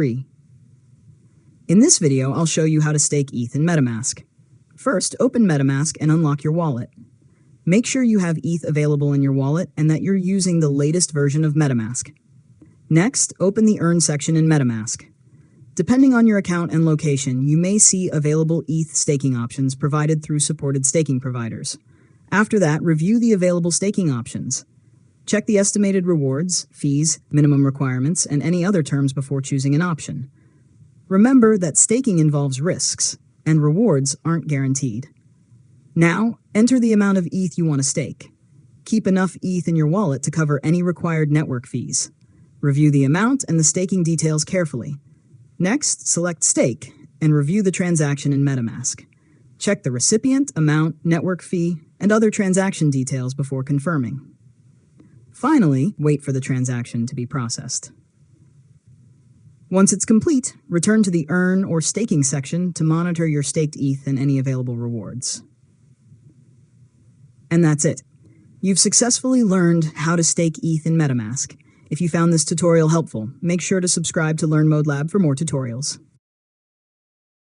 free. In this video, I'll show you how to stake ETH in MetaMask. First, open MetaMask and unlock your wallet. Make sure you have ETH available in your wallet and that you're using the latest version of MetaMask. Next, open the Earn section in MetaMask. Depending on your account and location, you may see available ETH staking options provided through supported staking providers. After that, review the available staking options. Check the estimated rewards, fees, minimum requirements, and any other terms before choosing an option. Remember that staking involves risks, and rewards aren't guaranteed. Now, enter the amount of ETH you want to stake. Keep enough ETH in your wallet to cover any required network fees. Review the amount and the staking details carefully. Next, select Stake and review the transaction in MetaMask. Check the recipient, amount, network fee, and other transaction details before confirming. Finally, wait for the transaction to be processed. Once it's complete, return to the Earn or Staking section to monitor your staked ETH and any available rewards. And that's it. You've successfully learned how to stake ETH in MetaMask. If you found this tutorial helpful, make sure to subscribe to Learn Mode Lab for more tutorials.